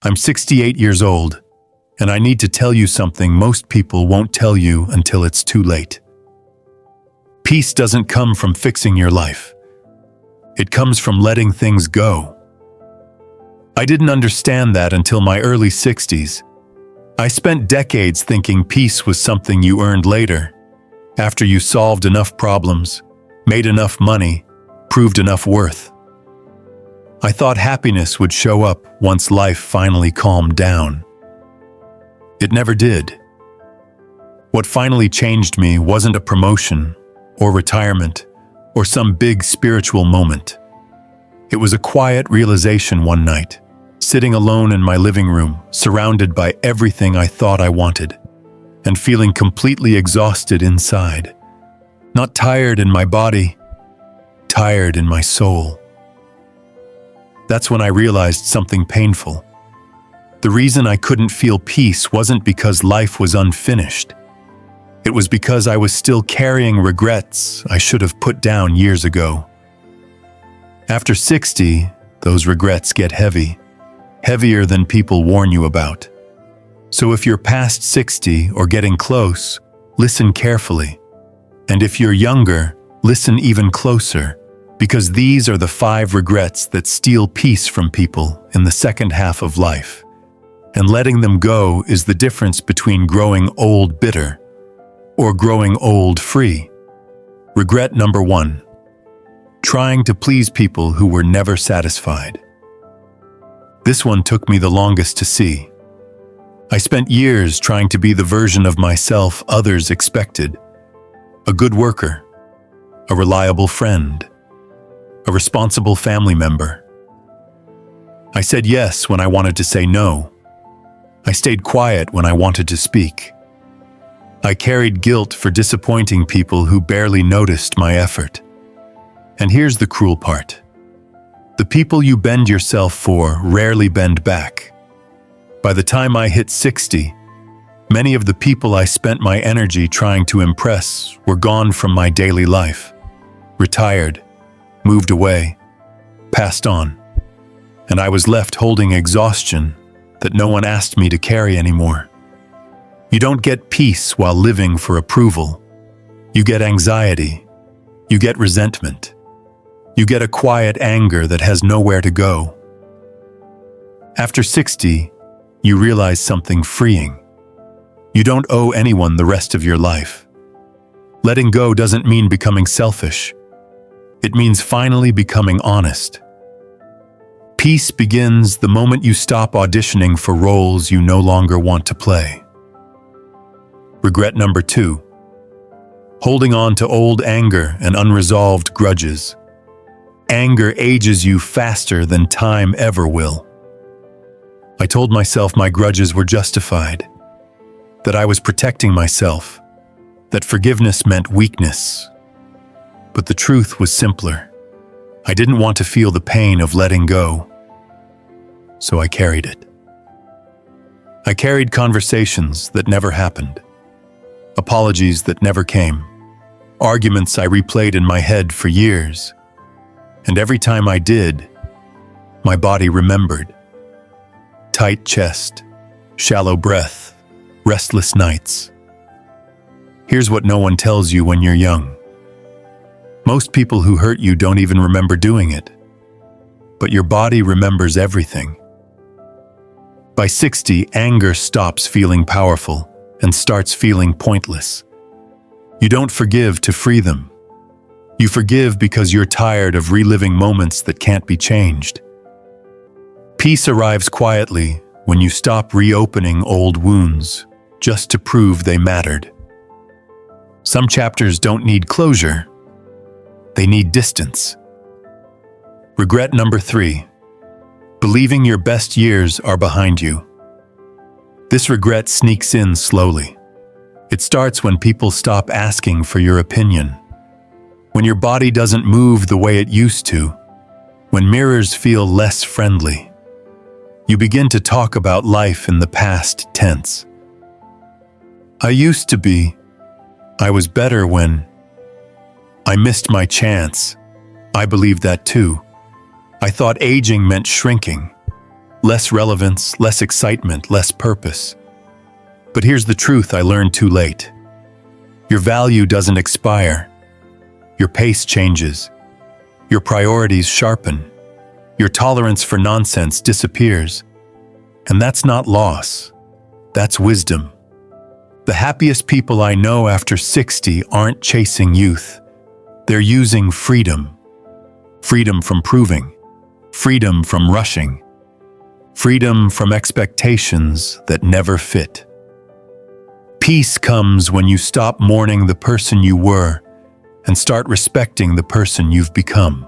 I'm 68 years old, and I need to tell you something most people won't tell you until it's too late. Peace doesn't come from fixing your life. It comes from letting things go. I didn't understand that until my early 60s. I spent decades thinking peace was something you earned later, after you solved enough problems, made enough money, proved enough worth. I thought happiness would show up once life finally calmed down. It never did. What finally changed me wasn't a promotion, or retirement, or some big spiritual moment. It was a quiet realization one night, sitting alone in my living room, surrounded by everything I thought I wanted, and feeling completely exhausted inside. Not tired in my body, tired in my soul. That's when I realized something painful. The reason I couldn't feel peace wasn't because life was unfinished. It was because I was still carrying regrets I should have put down years ago. After 60, those regrets get heavy, heavier than people warn you about. So if you're past 60 or getting close, listen carefully. And if you're younger, listen even closer, because these are the 5 regrets that steal peace from people in the second half of life. And letting them go is the difference between growing old bitter or growing old free. Regret number 1. Trying to please people who were never satisfied. This one took me the longest to see. I spent years trying to be the version of myself others expected. A good worker, a reliable friend, a responsible family member. I said yes when I wanted to say no. I stayed quiet when I wanted to speak. I carried guilt for disappointing people who barely noticed my effort. And here's the cruel part. The people you bend yourself for rarely bend back. By the time I hit 60, many of the people I spent my energy trying to impress were gone from my daily life, retired, moved away, passed on, and I was left holding exhaustion that no one asked me to carry anymore. You don't get peace while living for approval. You get anxiety. You get resentment. You get a quiet anger that has nowhere to go. After 60, you realize something freeing. You don't owe anyone the rest of your life. Letting go doesn't mean becoming selfish. It means finally becoming honest. Peace begins the moment you stop auditioning for roles you no longer want to play. Regret number 2. Holding on to old anger and unresolved grudges. Anger ages you faster than time ever will. I told myself my grudges were justified, that I was protecting myself, that forgiveness meant weakness. But the truth was simpler. I didn't want to feel the pain of letting go, so I carried it. I carried conversations that never happened, apologies that never came, arguments I replayed in my head for years. And every time I did, my body remembered. Tight chest, shallow breath, restless nights. Here's what no one tells you when you're young. Most people who hurt you don't even remember doing it. But your body remembers everything. By 60, anger stops feeling powerful and starts feeling pointless. You don't forgive to free them. You forgive because you're tired of reliving moments that can't be changed. Peace arrives quietly when you stop reopening old wounds just to prove they mattered. Some chapters don't need closure. They need distance. Regret number 3. Believing your best years are behind you. This regret sneaks in slowly. It starts when people stop asking for your opinion. When your body doesn't move the way it used to. When mirrors feel less friendly. You begin to talk about life in the past tense. I used to be. I was better when. I missed my chance. I believed that too. I thought aging meant shrinking. Less relevance, less excitement, less purpose. But here's the truth I learned too late. Your value doesn't expire. Your pace changes. Your priorities sharpen. Your tolerance for nonsense disappears. And that's not loss. That's wisdom. The happiest people I know after 60 aren't chasing youth. They're using freedom. Freedom from proving. Freedom from rushing. Freedom from expectations that never fit. Peace comes when you stop mourning the person you were and start respecting the person you've become.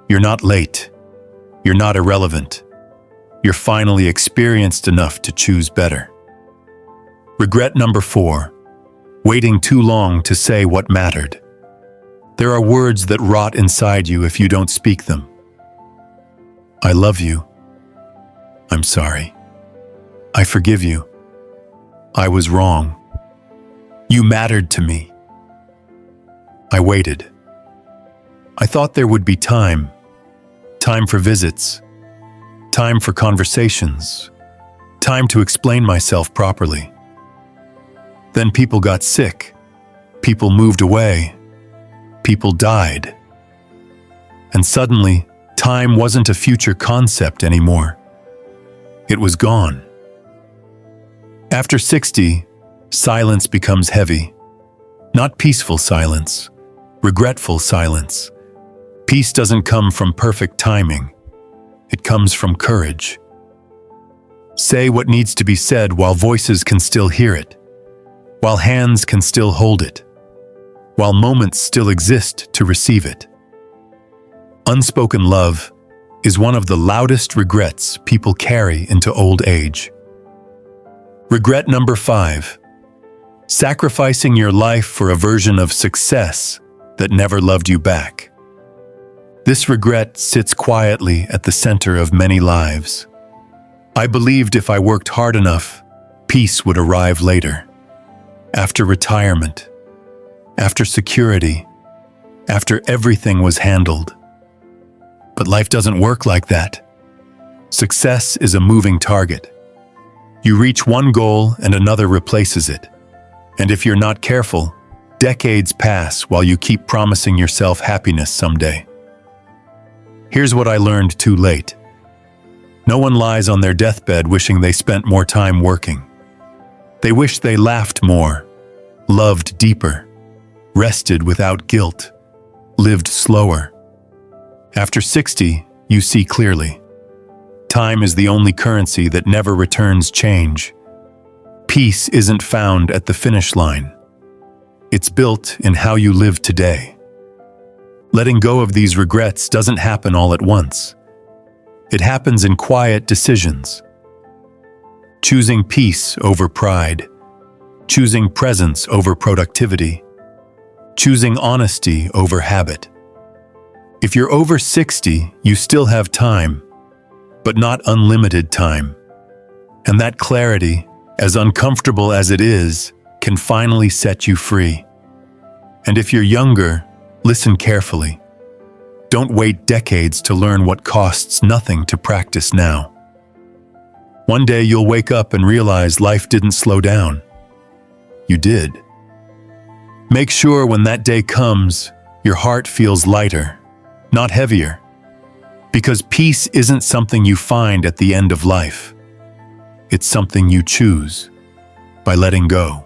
You're not late. You're not irrelevant. You're finally experienced enough to choose better. Regret number 4, waiting too long to say what mattered. There are words that rot inside you if you don't speak them. I love you. I'm sorry. I forgive you. I was wrong. You mattered to me. I waited. I thought there would be time. Time for visits. Time for conversations. Time to explain myself properly. Then people got sick. People moved away. People died. And suddenly, time wasn't a future concept anymore. It was gone. After 60, silence becomes heavy. Not peaceful silence, regretful silence. Peace doesn't come from perfect timing. It comes from courage. Say what needs to be said while voices can still hear it, while hands can still hold it, while moments still exist to receive it. Unspoken love is one of the loudest regrets people carry into old age. Regret number 5, sacrificing your life for a version of success that never loved you back. This regret sits quietly at the center of many lives. I believed if I worked hard enough, peace would arrive later. After retirement, after security, after everything was handled. But life doesn't work like that. Success is a moving target. You reach one goal and another replaces it. And if you're not careful, decades pass while you keep promising yourself happiness someday. Here's what I learned too late. No one lies on their deathbed wishing they spent more time working. They wish they laughed more, loved deeper, rested without guilt, lived slower. After 60, you see clearly. Time is the only currency that never returns change. Peace isn't found at the finish line. It's built in how you live today. Letting go of these regrets doesn't happen all at once. It happens in quiet decisions. Choosing peace over pride. Choosing presence over productivity. Choosing honesty over habit. If you're over 60, you still have time, but not unlimited time. And that clarity, as uncomfortable as it is, can finally set you free. And if you're younger, listen carefully. Don't wait decades to learn what costs nothing to practice now. One day you'll wake up and realize life didn't slow down. You did. Make sure when that day comes, your heart feels lighter, not heavier. Because peace isn't something you find at the end of life. It's something you choose by letting go.